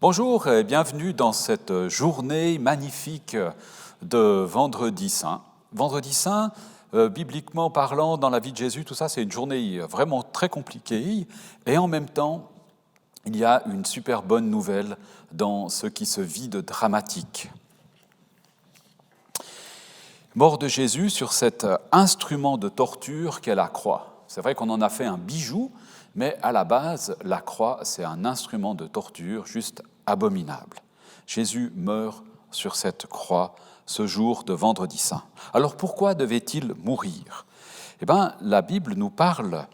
Bonjour et bienvenue dans cette journée magnifique de Vendredi Saint. Vendredi Saint, bibliquement parlant, dans la vie de Jésus, tout ça, c'est une journée vraiment très compliquée. Et en même temps, il y a une super bonne nouvelle dans ce qui se vit de dramatique. Mort de Jésus sur cet instrument de torture qu'est la croix. C'est vrai qu'on en a fait un bijou, mais à la base, la croix, c'est un instrument de torture juste abominable. Jésus meurt sur cette croix ce jour de Vendredi Saint. Alors pourquoi devait-il mourir ? Eh bien, la Bible nous parle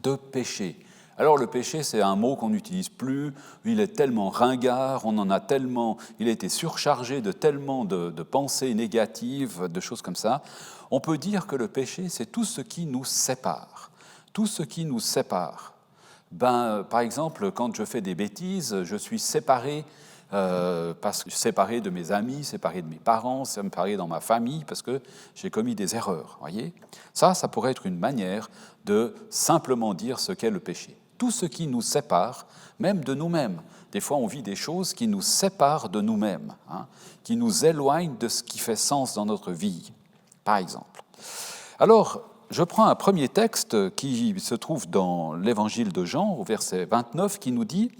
de péché. Alors le péché, c'est un mot qu'on n'utilise plus, il est tellement ringard, on en a tellement, il a été surchargé de tellement de pensées négatives, de choses comme ça. On peut dire que le péché, c'est tout ce qui nous sépare. Tout ce qui nous sépare. Par exemple, quand je fais des bêtises, je suis séparé, séparé de mes amis, séparé de mes parents, séparé dans ma famille, parce que j'ai commis des erreurs. Voyez ? Ça pourrait être une manière de simplement dire ce qu'est le péché. Tout ce qui nous sépare, même de nous-mêmes. Des fois, on vit des choses qui nous séparent de nous-mêmes, qui nous éloignent de ce qui fait sens dans notre vie, par exemple. Alors, je prends un premier texte qui se trouve dans l'évangile de Jean, au verset 29, qui nous dit,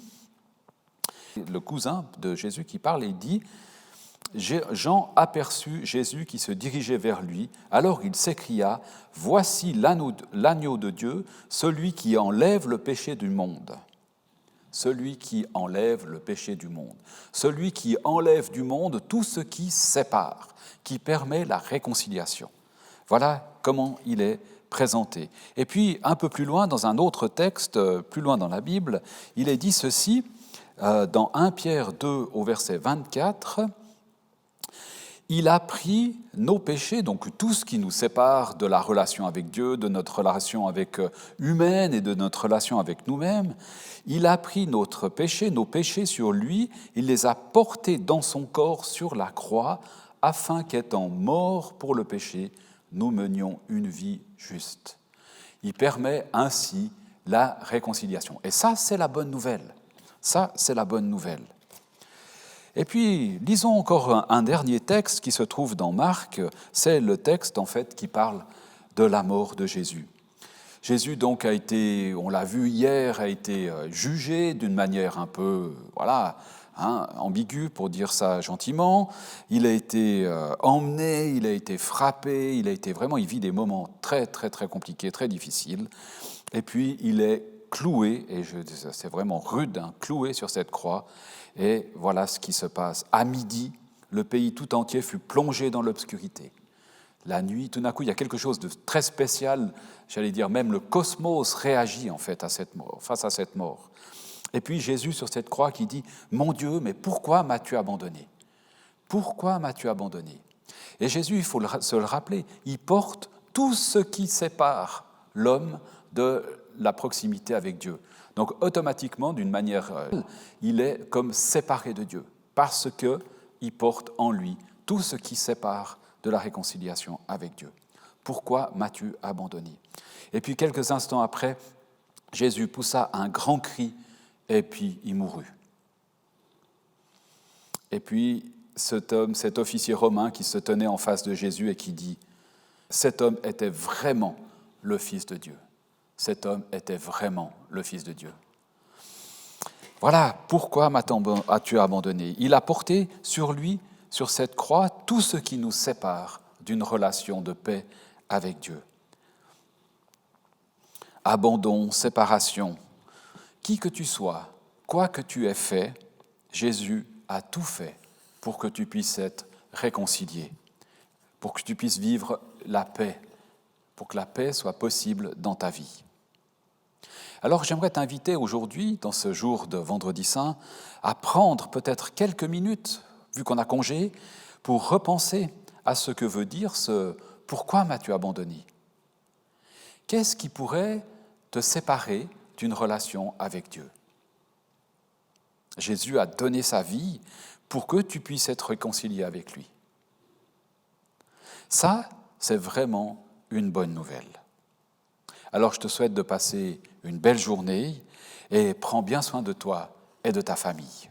le cousin de Jésus qui parle, il dit « Jean aperçut Jésus qui se dirigeait vers lui, alors il s'écria « Voici l'agneau de Dieu, celui qui enlève le péché du monde. » Celui qui enlève le péché du monde. Celui qui enlève du monde tout ce qui sépare, qui permet la réconciliation. Voilà comment il est présenté. Et puis, un peu plus loin, dans un autre texte, plus loin dans la Bible, il est dit ceci, dans 1 Pierre 2, au verset 24, « Il a pris nos péchés, donc tout ce qui nous sépare de la relation avec Dieu, de notre relation humaine et de notre relation avec nous-mêmes, il a pris nos péchés sur lui, il les a portés dans son corps sur la croix, afin qu'étant morts pour le péché, nous menions une vie juste. » Il permet ainsi la réconciliation. Et ça, c'est la bonne nouvelle. Ça, c'est la bonne nouvelle. Et puis, lisons encore un dernier texte qui se trouve dans Marc. C'est le texte, en fait, qui parle de la mort de Jésus. Jésus, donc, a été, on l'a vu hier, a été jugé d'une manière un peu, ambigu pour dire ça gentiment. Il a été emmené, il a été frappé, il vit des moments très, très, très compliqués, très difficiles. Et puis, il est cloué, et c'est vraiment rude, cloué sur cette croix. Et voilà ce qui se passe. À midi, le pays tout entier fut plongé dans l'obscurité. La nuit, tout d'un coup, il y a quelque chose de très spécial, j'allais dire même le cosmos réagit en fait face à cette mort. Et puis Jésus sur cette croix qui dit « Mon Dieu, mais pourquoi m'as-tu abandonné ? Pourquoi m'as-tu abandonné ?» Et Jésus, il faut se le rappeler, il porte tout ce qui sépare l'homme de la proximité avec Dieu. Donc automatiquement, d'une manière, il est comme séparé de Dieu, parce qu'il porte en lui tout ce qui sépare de la réconciliation avec Dieu. Pourquoi m'as-tu abandonné ? Et puis quelques instants après, Jésus poussa un grand cri et puis il mourut. Et puis cet officier romain qui se tenait en face de Jésus et qui dit « Cet homme était vraiment le Fils de Dieu. Cet homme était vraiment le Fils de Dieu. » Voilà pourquoi m'as-tu abandonné. Il a porté sur lui, sur cette croix, tout ce qui nous sépare d'une relation de paix avec Dieu. Abandon, séparation, qui que tu sois, quoi que tu aies fait, Jésus a tout fait pour que tu puisses être réconcilié, pour que tu puisses vivre la paix, pour que la paix soit possible dans ta vie. Alors j'aimerais t'inviter aujourd'hui, dans ce jour de Vendredi Saint, à prendre peut-être quelques minutes, vu qu'on a congé, pour repenser à ce que veut dire ce « Pourquoi m'as-tu abandonné ?» Qu'est-ce qui pourrait te séparer d'une relation avec Dieu ? Jésus a donné sa vie pour que tu puisses être réconcilié avec lui. Ça, c'est vraiment une bonne nouvelle. Alors je te souhaite de passer une belle journée et prends bien soin de toi et de ta famille.